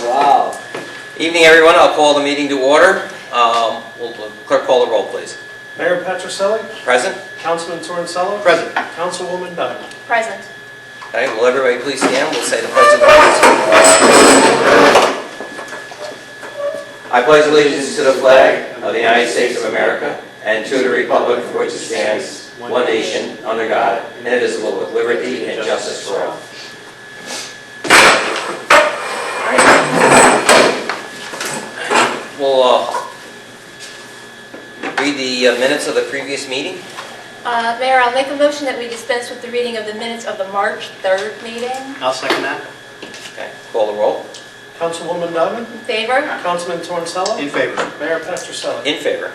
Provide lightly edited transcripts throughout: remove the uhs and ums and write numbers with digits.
Wow. Evening, everyone. I'll call the meeting to order. Clerk, call the roll, please. Mayor Patricelli? Present? Councilman Torricello? Present. Councilwoman Diamond? Present. Okay, will everybody please stand? We'll say the pledge of allegiance. I pledge allegiance to the flag of the United States of America and to the republic for which it stands, one nation, under God, indivisible, with liberty and justice for all. We'll read the minutes of the previous meeting. Mayor, I'll make a motion that we dispense with the reading of the minutes of the March 3rd meeting. I'll second that. Okay, call the roll. Councilwoman Diamond? In favor? Councilman Torricello? In favor. Mayor Patricelli? In favor.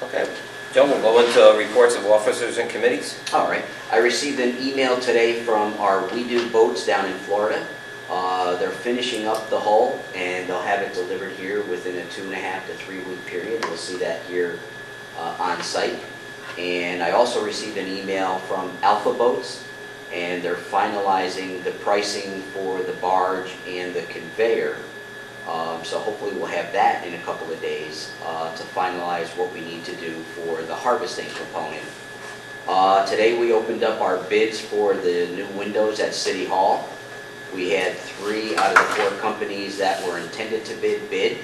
Okay. Joe, we'll go into reports of officers and committees. All right. I received an email today from our We Do Boats down in Florida. They're finishing up the hull, and they'll have it delivered here within a 2.5 to 3 week period. We'll see that here on site. And I also received an email from Alpha Boats, and they're finalizing the pricing for the barge and the conveyor. So hopefully we'll have that in a couple of days to finalize what we need to do for the harvesting component. Today we opened up our bids for the new windows at City Hall. We had 3 out of the 4 companies that were intended to bid,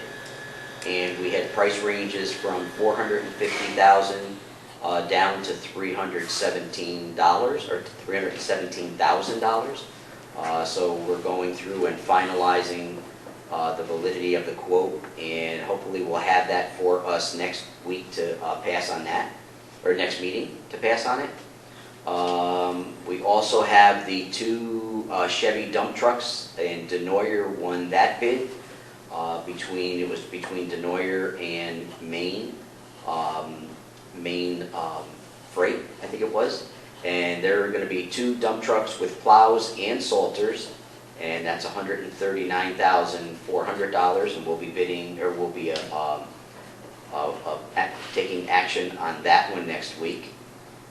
and we had price ranges from $450,000 down to $317 or $317,000. So we're going through and finalizing the validity of the quote, and hopefully we'll have that for us next week to pass on that, or next meeting to pass on it. We also have the 2 Chevy dump trucks, and Denoyer won that bid. It was between Denoyer and Maine Freight, I think it was. And there are going to be 2 dump trucks with plows and salters, and that's $139,400, and we'll be bidding, or we'll be taking action on that one next week.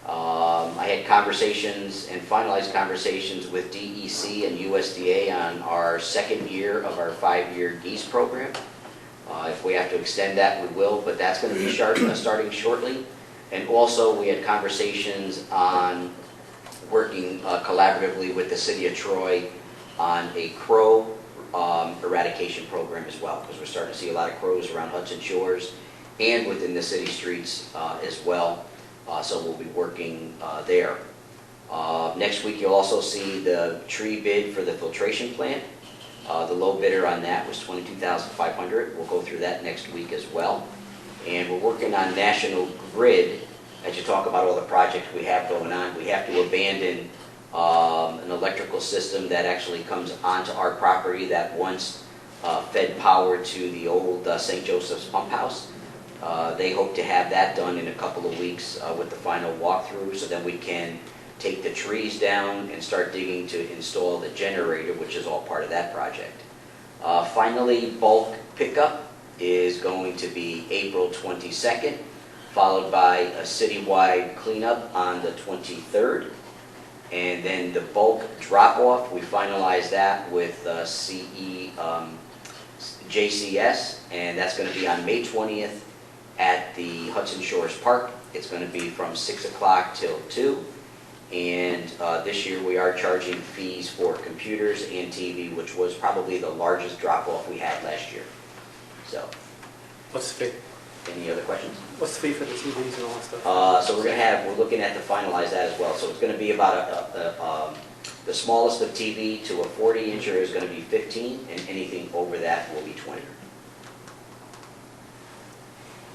I had conversations and finalized conversations with DEC and USDA on our 2nd year of our 5-year geese program. If we have to extend that, we will, but that's going to be starting shortly. And also we had conversations on working collaboratively with the City of Troy on a crow eradication program as well, because we're starting to see a lot of crows around Hudson Shores and within the city streets as well. So we'll be working there. Next week you'll also see the tree bid for the filtration plant. The low bidder on that was $22,500. We'll go through that next week as well. And we're working on National Grid. As you talk about all the projects we have going on, we have to abandon an electrical system that actually comes onto our property that once fed power to the old St. Joseph's pump house. They hope to have that done in a couple of weeks with the final walkthrough, so then we can take the trees down and start digging to install the generator, which is all part of that project. Finally, bulk pickup is going to be April 22nd, followed by a citywide cleanup on the 23rd. And then the bulk drop-off, we finalized that with JCS, and that's going to be on May 20th at the Hudson Shores Park. It's going to be from 6 o'clock till 2. And this year we are charging fees for computers and TV, which was probably the largest drop-off we had last year. So, What's the fee? any other questions? What's the fee for the TVs and all that stuff? So we're looking at to finalize that as well. So it's going to be about the smallest of TV to a 40-incher is going to be 15, and anything over that will be 20.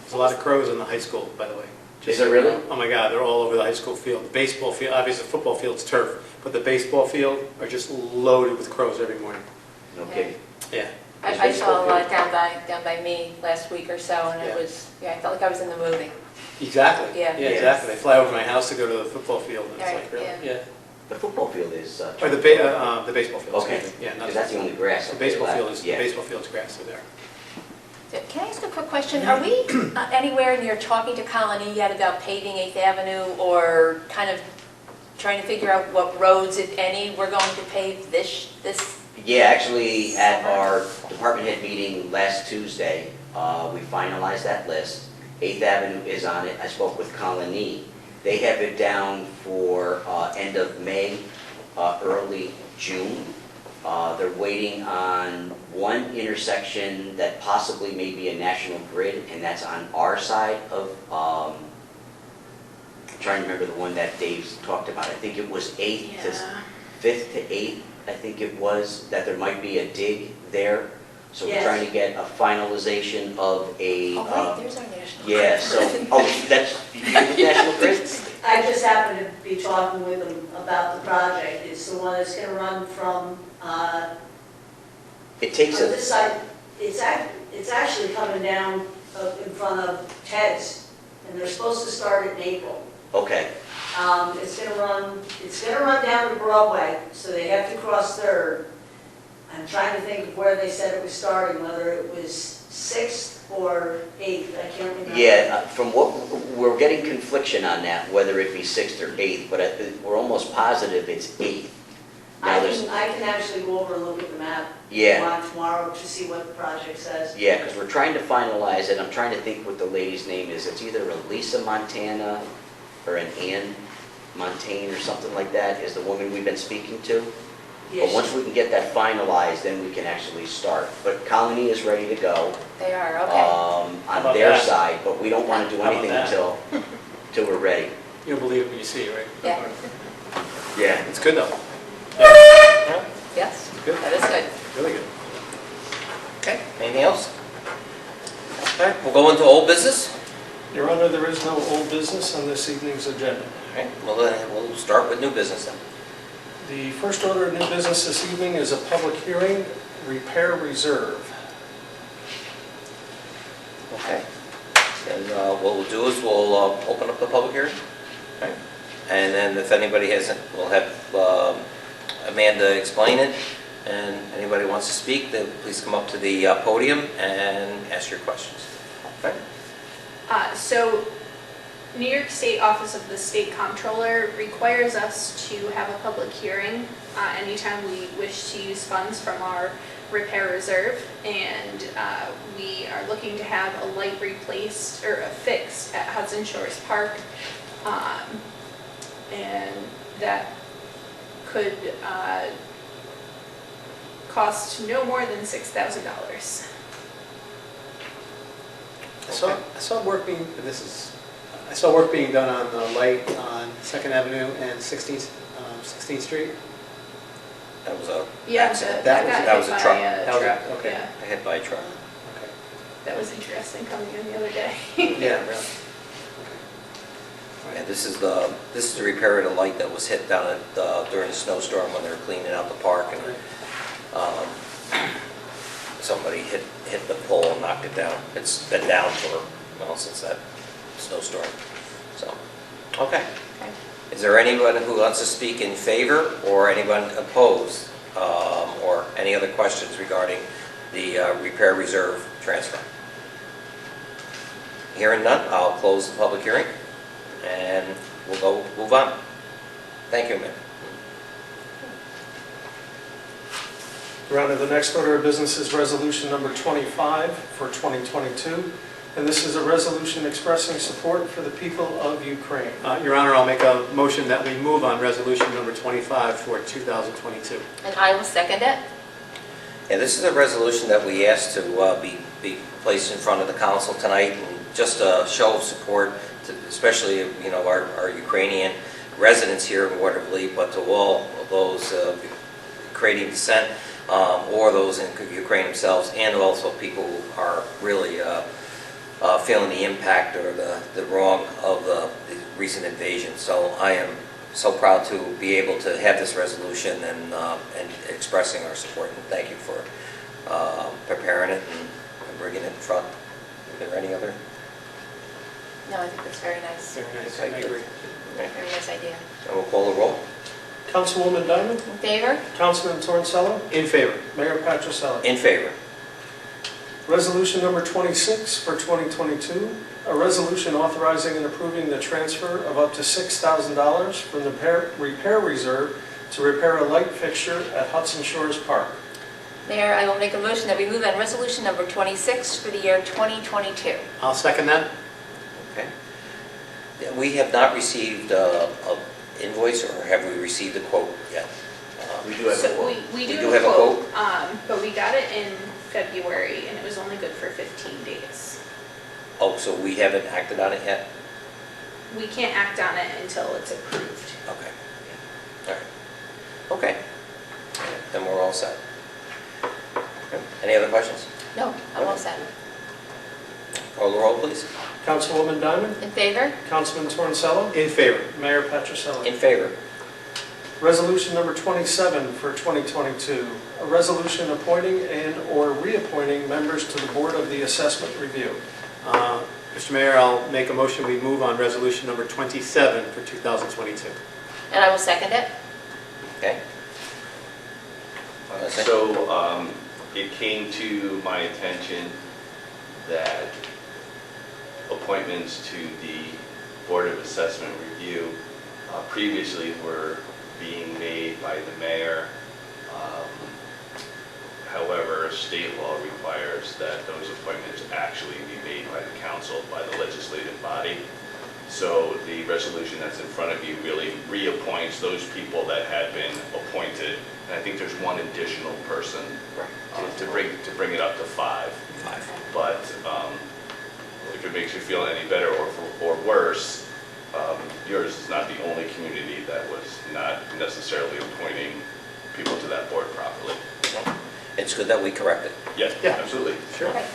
There's a lot of crows in the high school, by the way. Is there really? Oh my God, they're all over the high school field. The baseball field, obviously the football field's turf, but the baseball field are just loaded with crows every morning. No kidding. Yeah. I saw a lot down by me last week or so, and it was, I felt like I was in the movie. Exactly. Yeah. Exactly. They fly over my house to go to the football field, and it's Right, like, really? yeah. The football field is... Or the baseball field. Okay. Excuse me. Yeah, not Because that's the only grass. the baseball left. field is Yeah. the baseball field's grass are there. Can I ask a quick question? Are we anywhere near talking to Colony yet about paving 8th Avenue, or kind of trying to figure out what roads, if any, we're going to pave this. Yeah, actually, at our department head meeting last Tuesday, we finalized that list. 8th Avenue is on it. I spoke with Colony. They have it down for end of May, early June. They're waiting on one intersection that possibly may be a national grid, and that's on our side of, I'm trying to remember the one that Dave's talked about. I think it was 5th to 8th, I think it was, that there might be a dig there. So we're Yes. trying to get a finalization of a, Oh, right, there's our national. yeah, so, oh, that's, you're with National Grid? I just happened to be talking with them about the project. It's the one that's gonna run from, It takes on a, this side, it's actually coming down in front of Ted's, and they're supposed to start in April. okay, It's gonna run down to Broadway, so they have to cross Third. I'm trying to think of where they said it was starting, whether it was 6th or 8th, I can't remember. yeah, from what, we're getting confliction on that, whether it be 6th or 8th, but we're almost positive it's 8th. Now, I there's, can actually go over and look at the map yeah, tomorrow to see what the project says. yeah, because we're trying to finalize it, I'm trying to think what the lady's name is, it's either a Lisa Montana or an Ann Montaigne or something like that, is the woman we've been speaking to. But Yes. once we can get that finalized, then we can actually start. But Colony is ready to go. They are, okay. On about their that? side, but we don't want to do How about anything that? until we're ready. You'll believe it when you see it, right? Yeah. Yeah. It's good though. Yes, Good. that is good. Really good. Okay, anything else? Okay, we'll go into old business. Your Honor, there is no old business on this evening's agenda. Okay, we'll start with new business then. The first order of new business this evening is a public hearing, repair reserve. Okay. And what we'll do is we'll open up the public hearing. Okay. And then if anybody hasn't, we'll have Amanda explain it. And anybody wants to speak, then please come up to the podium and ask your questions. Okay. So, New York State Office of the State Comptroller requires us to have a public hearing anytime we wish to use funds from our repair reserve, and we are looking to have a light replaced or fixed at Hudson Shores Park, and that could cost no more than $6,000. I saw work being done on the light on 2nd Avenue and 16th Street. That was a Yeah, accident. that was a got hit truck. by a That was a- truck, okay. yeah. hit by a truck. Okay. That was interesting coming in the other day. Yeah, really. And this is the repair of the light that was hit down at during the snowstorm when they were cleaning out the park, and somebody hit the pole and knocked it down. It's been down for, well, since that snowstorm. So, okay. Okay. Is there anyone who wants to speak in favor or anyone opposed, or any other questions regarding the repair reserve transfer? Hearing none, I'll close the public hearing and we'll move on. Thank you, ma'am. Your Honor, the next order of business is resolution number 25 for 2022, and this is a resolution expressing support for the people of Ukraine. Your Honor, I'll make a motion that we move on resolution number 25 for 2022. And I will second it. Yeah, this is a resolution that we asked to be placed in front of the council tonight, and just a show of support, to especially our Ukrainian residents here in Watervliet, but to all of those of Ukrainian descent or those in Ukraine themselves, and also people who are really feeling the impact or the wrong of the recent invasion. So I am so proud to be able to have this resolution and expressing our support. And thank you for preparing it and bringing it in front. Are there any other? No, I think that's very nice. Very nice, I Okay, good. agree. Very nice idea. And we'll call the roll. Councilwoman Diamond, In favor? Councilman Torncello, In favor. Mayor Patricella. In favor. Resolution number 26 for 2022, a resolution authorizing and approving the transfer of up to $6,000 from the repair reserve to repair a light fixture at Hudson Shores Park. Mayor, I will make a motion that we move on resolution number 26 for the year 2022. I'll second that. Okay. Yeah, we have not received a invoice, or have we received a quote yet? We do have a So quote. we We do do have a have a quote, but we got it in February and it was only good for 15 days. Oh, so we haven't acted on it yet? We can't act on it until it's approved. Okay. All right. Okay. Then we're all set. Okay. Any other questions? No, I'm all set. Call the roll, please. Councilwoman Diamond? In favor? Councilman Torncello? In favor. Mayor Patriciello? In favor. Resolution number 27 for 2022, a resolution appointing and/or reappointing members to the Board of the Assessment Review. Mr. Mayor, I'll make a motion, we move on resolution number 27 for 2022. And I will second it. Okay. So it came to my attention that appointments to the Board of Assessment Review previously were being made by the mayor. However, state law requires that those appointments actually be made by the council, by the legislative body. So the resolution that's in front of you really reappoints those people that had been appointed. And I think there's one additional person to bring it up to 5. But if it makes you feel any better or worse, yours is not the only community that was not necessarily appointing people to that board properly. It's good that we correct it. Yeah, Yeah. absolutely. Sure. Okay.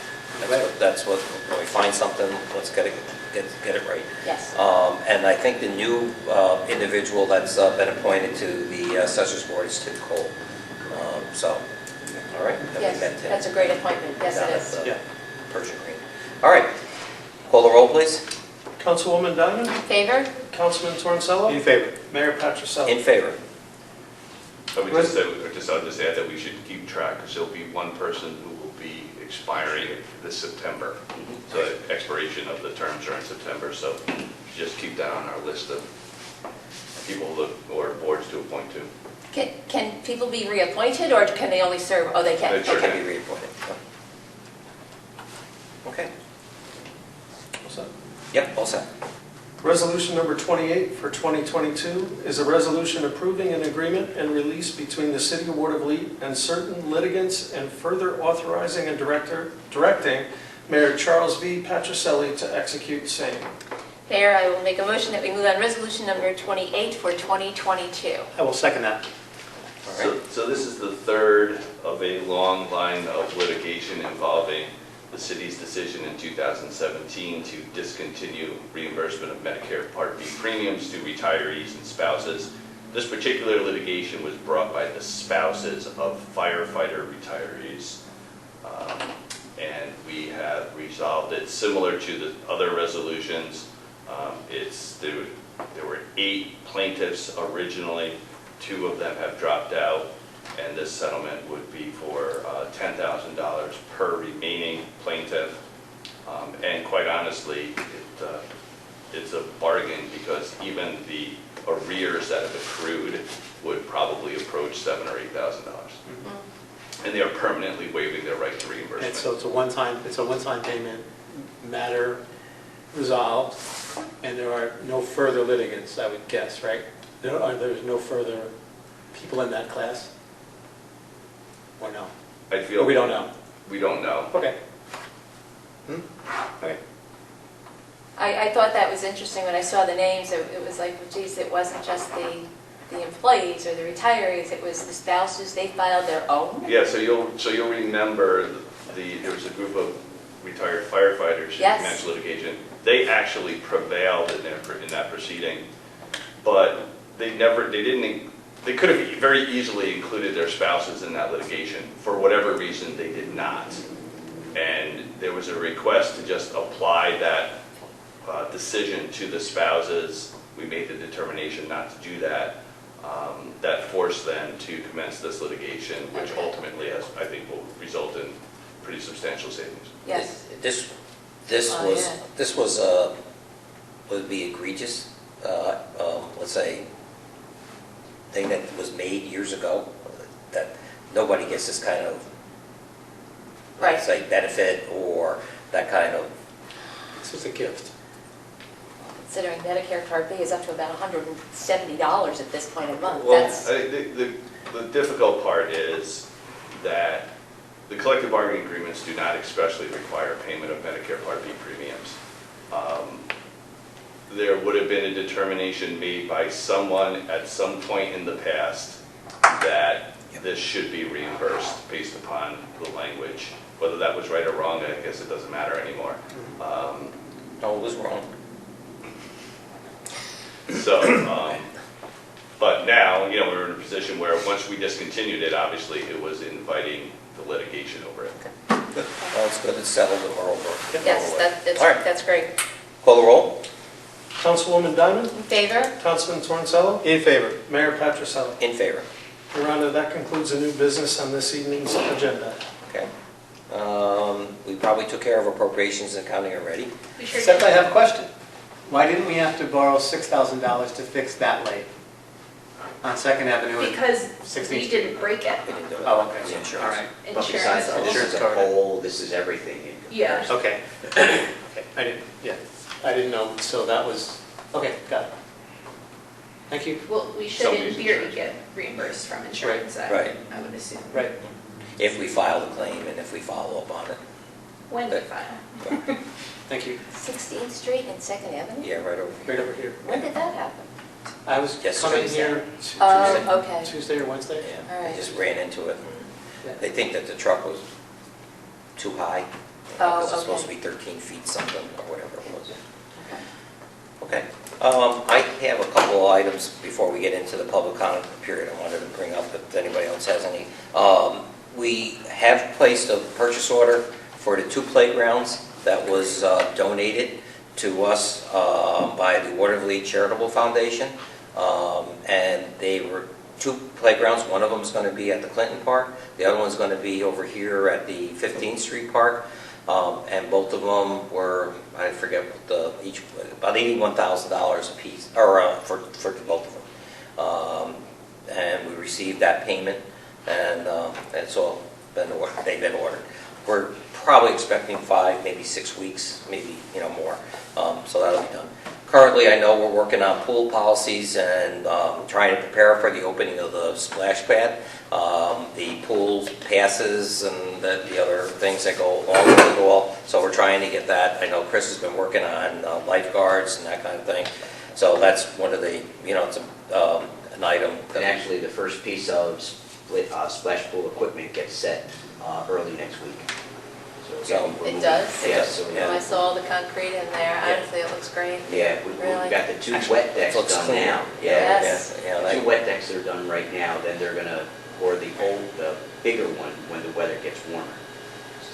That's what, when we find something, let's get it right. Yes. And I think the new individual that's been appointed to the Assessors Board is Tim Cole. So, all right, then we Yes, met Tim. that's a great appointment. Yes, down it at is. the Yeah. Persian Green. All right, call the roll, please. Councilwoman Diamond? In favor? Councilman Torncello? In favor. Mayor Patriciello? In favor. I would just add that we should keep track, because there'll be one person who will be expiring this September. So the expiration of the terms are in September, so just keep that on our list of people or boards to appoint to. Can people be reappointed or can they only serve? Oh, they can. They sure Or can can. be reappointed. Okay. What's that? Yep, all set. Resolution number 28 for 2022 is a resolution approving an agreement and release between the City of Watervliet and certain litigants and further authorizing and directing Mayor Charles V. Patricelli to execute same. Mayor, I will make a motion that we move on resolution number 28 for 2022. I will second that. All right. So this is the third of a long line of litigation involving the city's decision in 2017 to discontinue reimbursement of Medicare Part B premiums to retirees and spouses. This particular litigation was brought by the spouses of firefighter retirees. And we have resolved it similar to the other resolutions. There were 8 plaintiffs originally. 2 of them have dropped out, and this settlement would be for $10,000 per remaining plaintiff. And quite honestly, it's a bargain, because even the arrears that have accrued would probably approach $7,000 or $8,000. And they are permanently waiving their right to reimbursement. And so it's a one-time payment, matter resolved, and there are no further litigants, I would guess, right? There's no further people in that class? Or no? I feel Or we don't know? We don't know. Okay. Okay. I thought that was interesting when I saw the names. It was like, well, geez, it wasn't just the employees or the retirees, it was the spouses. They filed their own? Yeah, so you'll remember there was a group of retired firefighters who Yes. commenced litigation. They actually prevailed in that proceeding, but they could have very easily included their spouses in that litigation. For whatever reason, they did not. And there was a request to just apply that decision to the spouses. We made the determination not to do that. That forced them to commence this litigation, which ultimately, I think, will result in pretty substantial savings. Yes. This This Oh, was, yeah. this was, would be egregious, let's say, thing that was made years ago, that nobody gets this kind of, Right. let's say, benefit or that kind of, This is a gift. Considering Medicare Part B is up to about $170 at this point a month, Well, that's, The difficult part is that the collective bargaining agreements do not expressly require payment of Medicare Part B premiums. There would have been a determination made by someone at some point in the past that this should be reimbursed based upon the language. Whether that was right or wrong, I guess it doesn't matter anymore. no, it was wrong. So, but now, you know, we're in a position where once we discontinued it, obviously it was inviting the litigation over it. Well, it's good, it's settled and we're over. yes, All right. that's great. Call the roll? Councilwoman Diamond, In favor? Councilman Torncello, In favor. Mayor Patricella. In favor. Your Honor, that concludes the new business on this evening's agenda. Okay. We probably took care of appropriations and accounting already. We sure Except did. I have a question. Why didn't we have to borrow $6,000 to fix that lake on Second Avenue? and Because 16th we Street? didn't break it. We didn't do it. Oh, okay. The insurance. All right. But besides, Insurance. this is a covered. whole, this is everything in Yeah. comparison. Okay. Okay, I didn't, yeah, I didn't know, so that was, okay, got it. Thank you. Well, we should Somebody's in theory insurance. get reimbursed from insurance, Right. I would assume. Right. If we file the claim and if we follow up on it. When we Okay. file. Thank you. 16th Street and Second Avenue? Yeah, right over Right here. over here. When did that happen? I was Yes, coming Tuesday. here Oh, okay. Tuesday or Wednesday. Yeah, All they right. just ran into it. Yeah. They think that the truck was too high. Oh, Because it's supposed to okay. be 13 feet something or whatever it was. Okay. Okay. I have a couple of items before we get into the public comment period I wanted to bring up if anybody else has any. We have placed a purchase order for the 2 playgrounds that was donated to us by the Watervliet Charitable Foundation. And they were 2 playgrounds. One of them is going to be at the Clinton Park. The other one's going to be over here at the 15th Street Park. And both of them were, I forget what each, about $81,000 a piece, or for both of them. And we received that payment, and it's all been ordered, they've been ordered. We're probably expecting 5, maybe 6 weeks, maybe, more, so that'll be done. Currently, I know we're working on pool policies and trying to prepare for the opening of the splash pad. The pool passes and the other things that go along with it all. So we're trying to get that. I know Chris has been working on lifeguards and that kind of thing. So that's one of the, it's an item. And actually, the first piece of splash pool equipment gets set early next week. So- again, we're It moving- does? Yes, so Yeah. I saw the concrete in there, honestly, it looks great. yeah, we've Really? got the 2 Actually, wet decks it looks done clean. now. Yes. Yeah, The 2 like- wet decks are done right now, then they're gonna, or the bigger one when the weather gets warmer.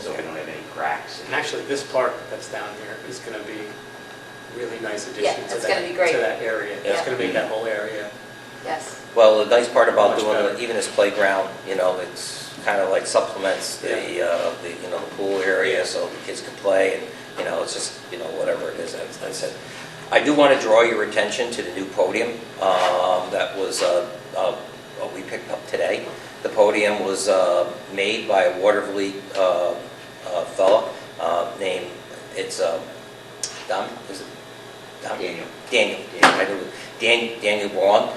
So we don't have any cracks. And actually, this park that's down here is going to be a really nice Yeah, addition to it's that, gonna be great. to that area. It's Yeah. going to make that whole area. Yes. Well, the nice part about Much doing better. even this playground, it's kind of like supplements the pool area so the kids can play and, it's just, whatever it is, as I said. I do want to draw your attention to the new podium that was, what we picked up today. The podium was made by a Watervliet fellow named, it's Dom, is it? Dom? Daniel. Daniel Braun.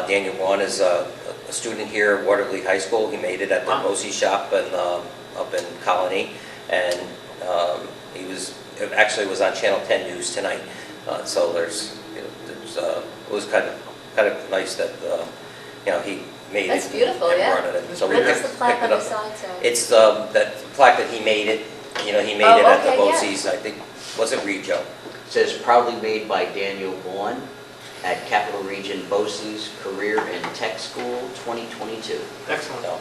Daniel Braun is a student here at Watervliet High School. He made it at the Wow. Mosi shop up in Colony, and he actually was on Channel 10 News tonight. So it was kind of nice that he made it. That's beautiful, and yeah. brought it in. So we What does picked the plaque it on the up. side say? It's that plaque that he made it. He made Oh, it at the okay, yeah. Mosi's. I think was it Reed, Joe? Says proudly made by Daniel Vaughn at Capital Region BOCES Career and Tech School 2022. Excellent. No.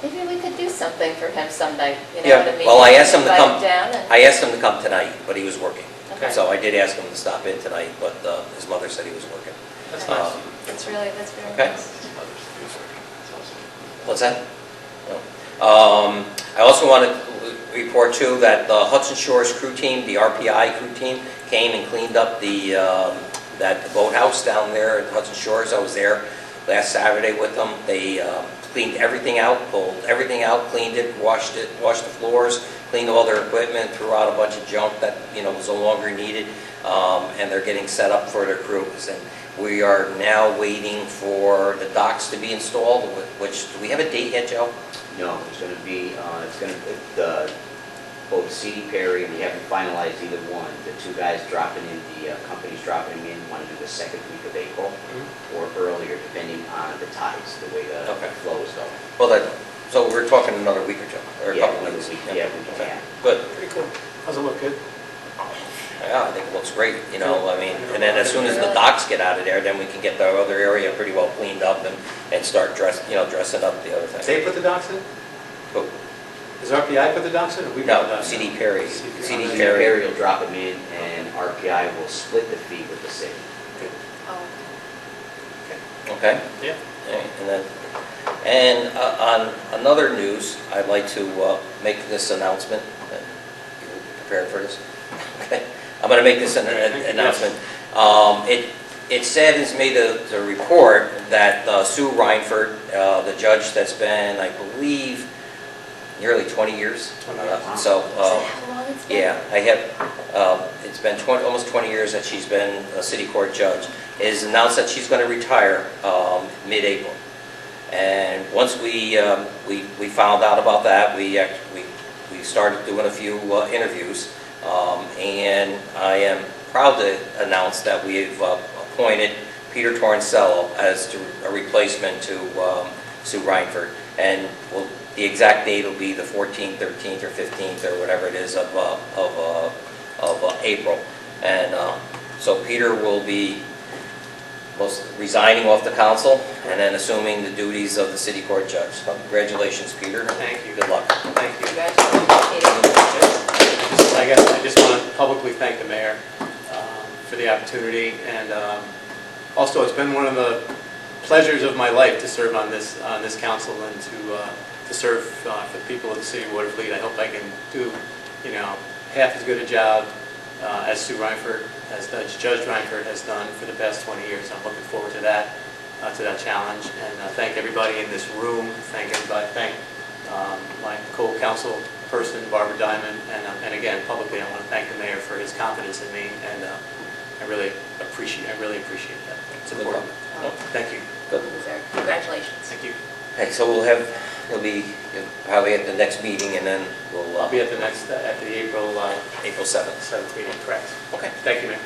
Maybe we could do something for him someday, Yeah, what I mean? well, I asked him to Invite come- down and, I asked him to come tonight, but he was working. Okay. So I did ask him to stop in tonight, but his mother said he was working. That's Okay. nice. that's very Okay. nice. What's that? No. I also wanted, report too that the Hudson Shores crew team, the RPI crew team, came and cleaned up the boathouse down there at Hudson Shores. I was there last Saturday with them. They cleaned everything out, pulled everything out, cleaned it, washed the floors, cleaned all their equipment, threw out a bunch of junk that was no longer needed, and they're getting set up for their cruise. And we are now waiting for the docks to be installed. Which do we have a date yet, Joe? No, it's going to be, both C.D. Perry, and we haven't finalized either one. The two guys dropping in, the companies dropping in, want to do the second week of April or earlier, depending on the tides, the way the flow is going. Well, so we're talking another week or two, or a Yeah, couple another weeks. week, yeah, we can. Good. Pretty cool. Does it look good? Yeah, I think it looks great, I mean, and then as soon as the docks get out of there, then we can get the other area pretty well cleaned up and start dressing up the other thing. They put the docks in? Who? Does RPI put the docks in, or we put the No, docks in? C.D. Perry. C.D. C.D. Perry Perry. will drop them in, and RPI will split the fee with the city. Oh, Okay? Yeah. And on another news, I'd like to make this announcement. You prepared for this? Okay. I'm going to make this announcement. It saddens me to report that Sue Reinford, the judge that's been, I believe, nearly 20 years. So, is that how long it's been? yeah, it's been almost 20 years that she's been a city court judge, is announced that she's going to retire mid-April. And once we found out about that, we started doing a few interviews, and I am proud to announce that we've appointed Peter Torncello as a replacement to Sue Reinford. And the exact date will be the 14th, 13th, or 15th, or whatever it is of April. And so Peter will be resigning off the council and then assuming the duties of the city court judge. So congratulations, Peter. Thank you. Good luck. Thank you. Congratulations, Peter. I guess I just want to publicly thank the mayor for the opportunity, and also it's been one of the pleasures of my life to serve on this council and to serve for the people of the city of Watervliet. I hope I can do half as good a job as Sue Reinford, as Judge Reinford has done for the past 20 years. I'm looking forward to that challenge, and thank everybody in this room. Thank my co-council person, Barbara Diamond, and again, publicly, I want to thank the mayor for his confidence in me, and I really appreciate that support. Thank you. Good. Congratulations. Thank you. Okay, so you'll be probably at the next meeting, and then I'll be at the next, at the April 7th. 7th meeting, correct. Okay. Thank you, Mayor.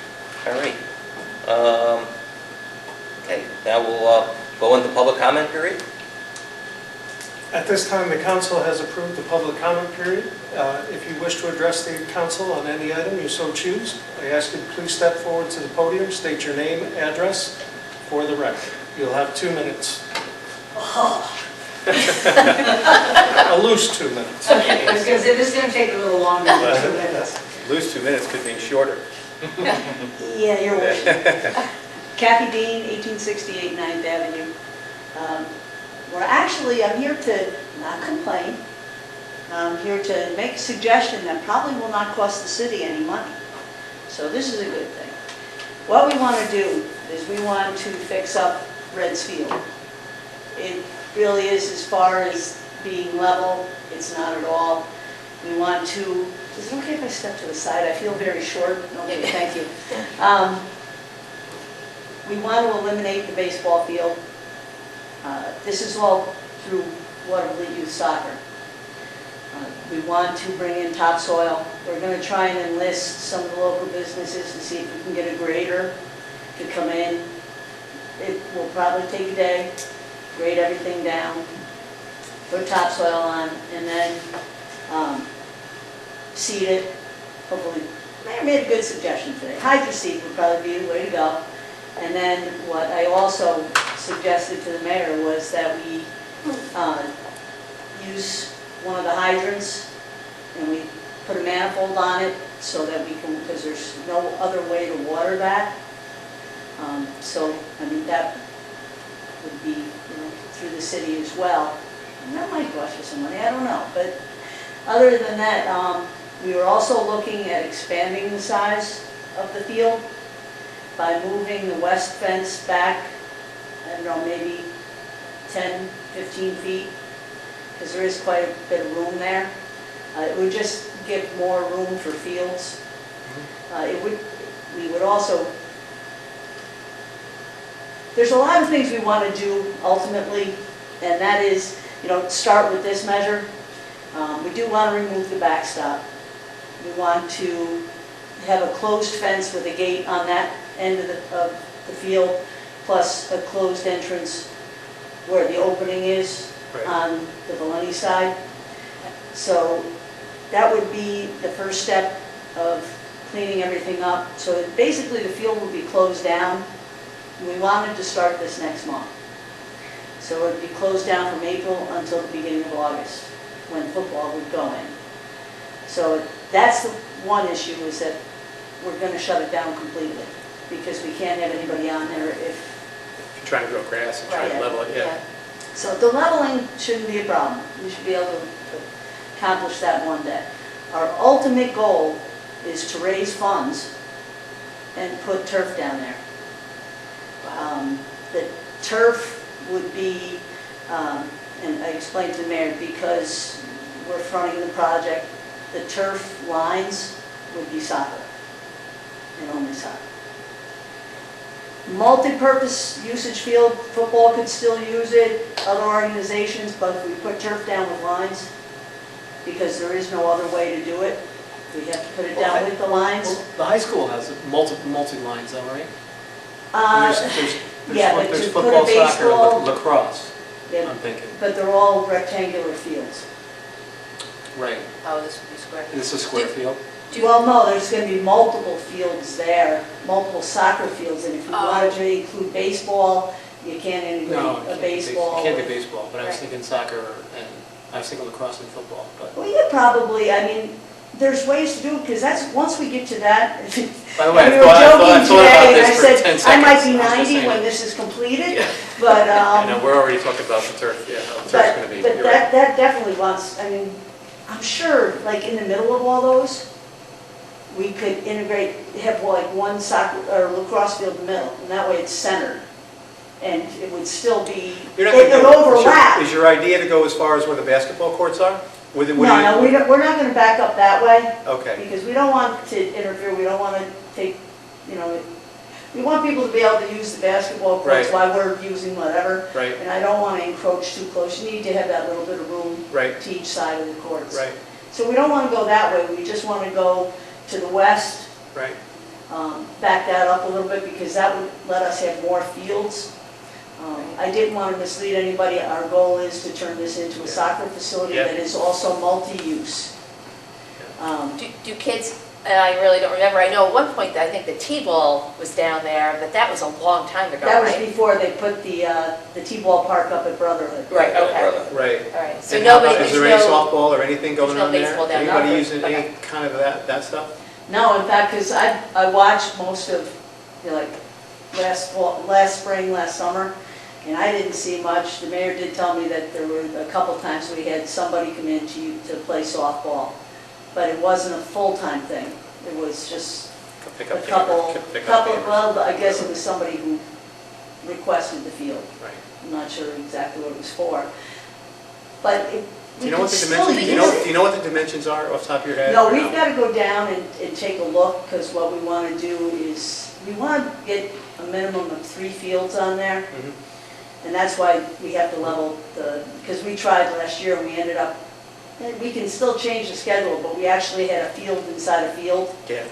All right. Okay, now we'll go into public comment period. At this time, the council has approved the public comment period. If you wish to address the council on any item you so choose, I ask you to please step forward to the podium, state your name, address for the record. You'll have 2 minutes. A loose 2 minutes. I was going to say, this is going to take a little longer than 2 minutes. Lose 2 minutes could mean shorter. Yeah, you're right. Kathy Dean, 1868 9th Avenue. I'm here to not complain. I'm here to make a suggestion that probably will not cost the city any money. So this is a good thing. What we want to do is we want to fix up Reds Field. It really is, as far as being level, it's not at all. We want to, is it okay if I step to the side? I feel very short. Okay, thank you. We want to eliminate the baseball field. This is all through Watervliet Youth Soccer. We want to bring in topsoil. We're going to try and enlist some of the local businesses to see if we can get a grader to come in. It will probably take a day, grade everything down, put topsoil on, and then seed it. Hopefully, Mayor made a good suggestion today. Hydro seed would probably be the way to go. And then what I also suggested to the mayor was that we use one of the hydrants and we put a manifold on it so that we can, because there's no other way to water that. So, I mean, that would be, through the city as well. And that might cost you some money, I don't know. But Other than that, we were also looking at expanding the size of the field by moving the west fence back, I don't know, maybe 10, 15 feet, because there is quite a bit of room there. It would just give more room for fields. We would also, there's a lot of things we want to do ultimately, and that is, start with this measure. We do want to remove the backstop. We want to have a closed fence with a gate on that end of the field, plus a closed entrance where the opening is on the Valenti side. So that would be the first step of cleaning everything up. So basically the field would be closed down. We wanted to start this next month. So it would be closed down from April until the beginning of August, when football would go in. So that's the one issue, is that we're going to shut it down completely, because we can't have anybody on there if... If you're trying to grow grass and try to level it, yeah. So the leveling shouldn't be a problem. We should be able to accomplish that one day. Our ultimate goal is to raise funds and put turf down there. The turf would be, and I explained to the mayor, because we're fronting the project, the turf lines would be soccer, and only soccer. Multi-purpose usage field, football could still use it, other organizations, but if we put turf down with lines, because there is no other way to do it, we have to put it down with the lines. Well, the high school has multi-lines though, right? Yeah, but There's to put football, a soccer, baseball, and lacrosse, yeah, I'm thinking. but they're all rectangular fields. Right. Oh, this would be square. This is a square field? Well, no, there's going to be multiple fields there, multiple soccer fields, and if you wanted to include baseball, you can't No, integrate a baseball. You can't do baseball, but I was Right. thinking soccer, and I was thinking lacrosse and football, but... Well, you probably, I mean, there's ways to do it, because that's, once we get to that, By the way, and we I were thought joking about today, and I this for 10 said, seconds. I might be I was just 90 saying. when this is completed, Yeah. but, I know, we're already talking about the turf, yeah, how the turf's but, gonna be, but you're right. that definitely wants, I mean, I'm sure, like, in the middle of all those, we could integrate, have like one soccer or lacrosse field in the middle, and that way it's centered. And it would still be, You're not it gonna would go- overlap. Is your idea to go as far as where the basketball courts are? With it- No, no, we're not gonna back up that way, Okay, because we don't want to interfere, we don't want to take, we want people to be able to use the basketball courts Right. while we're using whatever. right, And I don't want to encroach too close, you need to have that little bit of room right, to each side of the courts. right, So we don't want to go that way, we just want to go to the west, right. back that up a little bit, because that would let us have more fields. I didn't want to mislead anybody. Our goal is to turn this into a soccer facility Yeah. that is also multi-use. Do kids, and I really don't remember, I know at one point, I think the T-ball was down there, but that was a long time ago, That was right? before they put the T-ball park up at Brotherhood. Right, okay. Brother. Right. All right, so And how nobody, about, is there's there any no, softball or anything going there's no on there? baseball down there. Anybody using Okay. any kind of that stuff? No, in fact, because I watched most of, like, last spring, last summer, and I didn't see much. The mayor did tell me that there were a couple times we had somebody come in to play softball, but it wasn't a full-time thing. It was just Pick a up couple, pick up gamers. well, I guess it was somebody who requested the field. Right. I'm not sure exactly what it was for. But Do we you know could what the still dimensions, use it. do you know what the dimensions are off the top of your head? No, or we've got to go down and take a look, because what we want to do is, we want to get a minimum of 3 fields on there. Mhm. And that's why we have to level because we tried last year and we ended up, and we can still change the schedule, but we actually had a field inside a field. Yeah,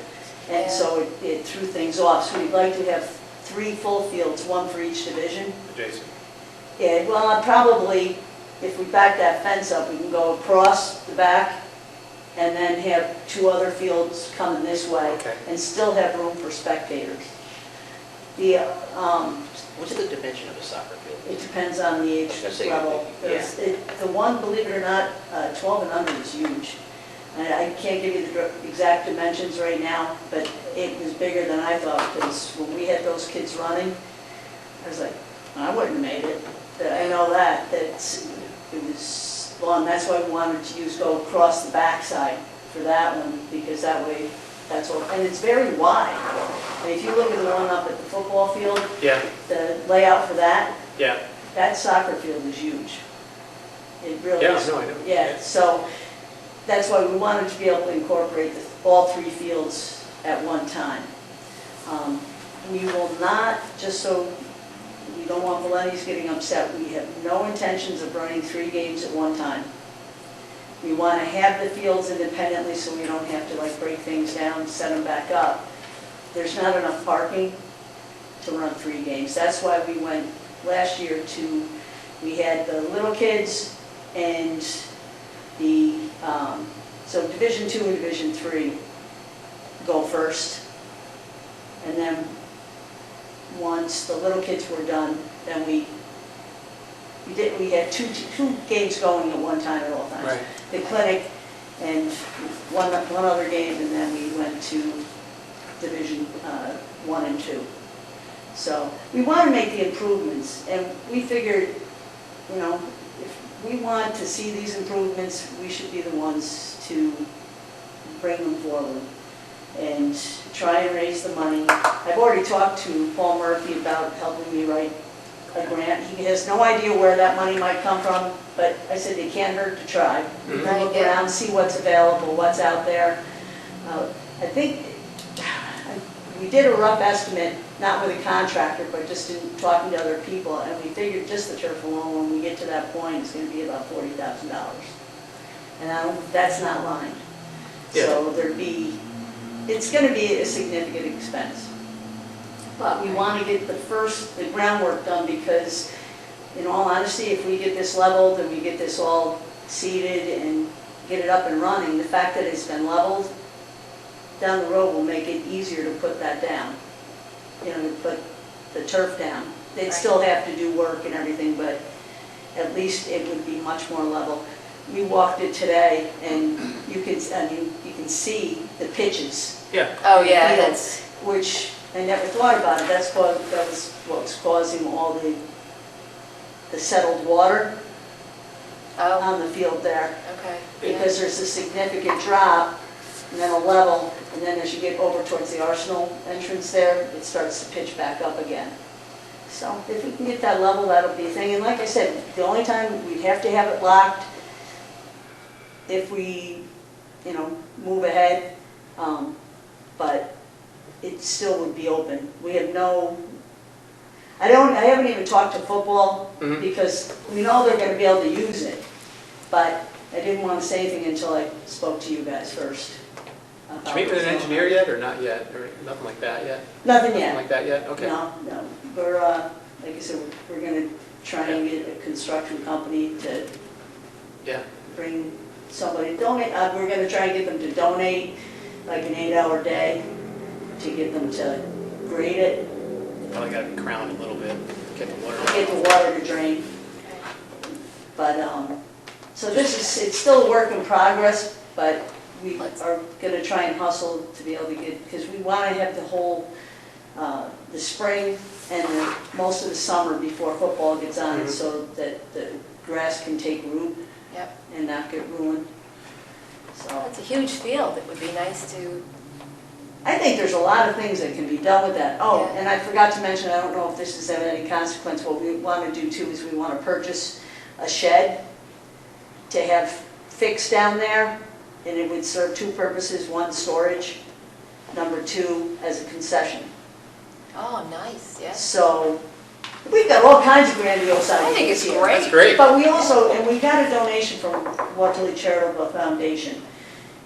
And so it threw things off. So we'd like to have 3 full fields, 1 for each division. Jason. Yeah, well, probably, if we back that fence up, we can go across the back and then have 2 other fields coming this way. Okay. And still have room for spectators. What's the dimension of a soccer field? It depends on the age I was gonna say, level. yeah. The one, believe it or not, 12 and under is huge. And I can't give you the exact dimensions right now, but it was bigger than I thought, because when we had those kids running, I was like, I wouldn't have made it. But I know that it was lawn, that's why we wanted to go across the backside for that one, because that way, that's all, and it's very wide. And if you look at the one up at the football field, Yeah, the layout for that, yeah. that soccer field is huge. It really Yeah, is. no, I know. Yeah, so that's why we wanted to be able to incorporate all three fields at one time. We will not, just so we don't want Valenti's getting upset, we have no intentions of running 3 games at one time. We want to have the fields independently so we don't have to like break things down, set them back up. There's not enough parking to run 3 games. That's why we went last year to, we had the little kids and the, so Division 2 and Division 3 go first. And then once the little kids were done, then we had two games going at one time at all times. Right. The clinic and one other game, and then we went to Division 1 and 2. So we want to make the improvements, and we figured, you know, if we want to see these improvements, we should be the ones to bring them forward and try and raise the money. I've already talked to Paul Murphy about helping me write a grant. He has no idea where that money might come from, but I said it can't hurt to try. Right, Look yeah. around, see what's available, what's out there. I think we did a rough estimate, not with a contractor, but just in talking to other people, and we figured just the turf alone, when we get to that point, it's going to be about $40,000. And that's not lined. So it's going to be a significant expense. But we want to get the groundwork done, because in all honesty, if we get this leveled and we get this all seeded and get it up and running, the fact that it's been leveled down the road will make it easier to put that down, you know, to put the turf down. They'd still have to do work and everything, but at least it would be much more level. We walked it today, and you can see the pitches. Yeah. Oh, yeah, Field, that's, which I never thought about it. That was what's causing all the settled water oh, on the field there, okay. Yeah. because there's a significant drop and then a level, and then as you get over towards the Arsenal entrance there, it starts to pitch back up again. So if we can get that level, that'll be a thing. And like I said, the only time we'd have to have it locked if we, you know, move ahead, but it still would be open. We have no, I haven't even talked to football, Mhm. because we know they're gonna be able to use it, but I didn't want to say anything until I spoke to you guys first. Did you meet with an engineer yet, or not yet, or nothing like that yet? Nothing Nothing yet. like that yet? Okay. No. We're, like I said, we're gonna try and get a construction company to Yeah. bring somebody, donate, we're gonna try and get them to donate like an 8-hour day to get them to grade it, Probably got to be crowned a little bit, get the water. get the water to drain. But, so it's still a work in progress, but we are gonna try and hustle to be able to get, because we wanna have the whole, the spring and most of the summer before football gets on, Mhm. so that the grass can take root Yep. and not get ruined. So, That's a huge field. It would be nice to, I think there's a lot of things that can be done with that. Oh, Yeah. and I forgot to mention, I don't know if this is of any consequence, what we want to do too is we want to purchase a shed to have fixed down there, and it would serve 2 purposes: 1, storage, number 2, as a concession. oh, nice, yes. So, we've got all kinds of grandiose ideas I think it's here. great. That's great. But we also, and we got a donation from Watervliet Charitable Foundation.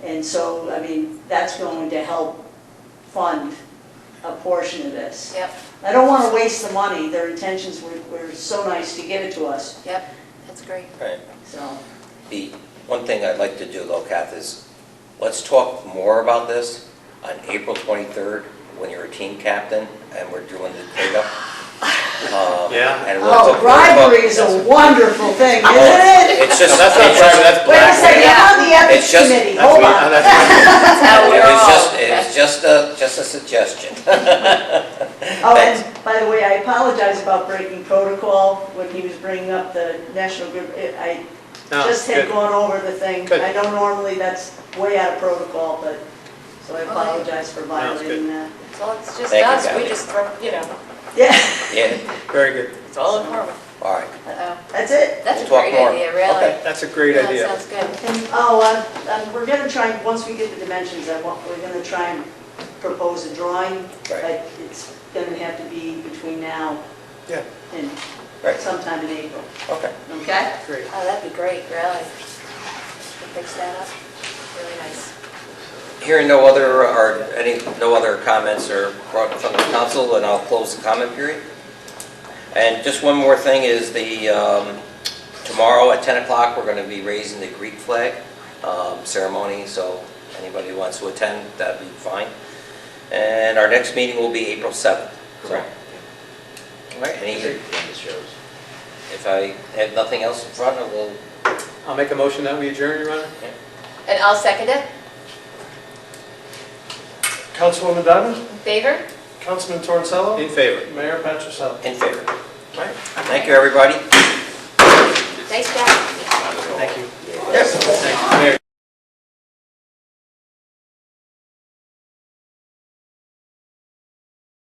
And so, I mean, that's going to help fund a portion of this. Yep, I don't want to waste the money. Their intentions were so nice to give it to us, yep, that's great. Right. so. The one thing I'd like to do though, Kath, is let's talk more about this on April 23rd, when you're a team captain and we're doing the cleanup. Yeah. And we'll Oh, talk- bribery is a wonderful thing, isn't it? It's just, That's not private, that's Wait a black. second, I'm on the ethics It's just- committee, That's hold me- on. that's my- That's how we're all. It's just a suggestion. Oh, and by the way, I apologize about breaking protocol when he was bringing up the National Grid. No, just had good. gone over the thing. Good. I know normally that's way out of protocol, but, so I apologize for it's violating good. that. So it's just Thank you, us, we Kathy. just throw, Yeah, Yeah, Very good. it's all in common. all right. that's it. That's a We'll talk great more. idea, really. Okay, that's a great Yeah, idea. Sounds good. And, we're gonna try, once we get the dimensions, we're gonna try and propose a drawing, Right. but it's gonna have to be between now Yeah. and Right. sometime in April, Okay. okay? Great. Oh, that'd be great, really. To fix that up, really nice. Hearing no other comments or brought from the council, and I'll close the comment period. And just one more thing is tomorrow at 10 o'clock, we're going to be raising the Greek flag ceremony, so anybody who wants to attend, that'd be fine. And our next meeting will be April 7th. So, Correct. all right, Agenda shows. if I have nothing else in front, I will. I'll make a motion that we adjourn, Your Honor. And I'll second it. Councilwoman Diamond? In favor? Councilman Torrcello? In favor. Mayor Patrichello? In favor. All right. Thank you, everybody. Thanks, Jack. Thank you. Yes. Thank you, Mayor.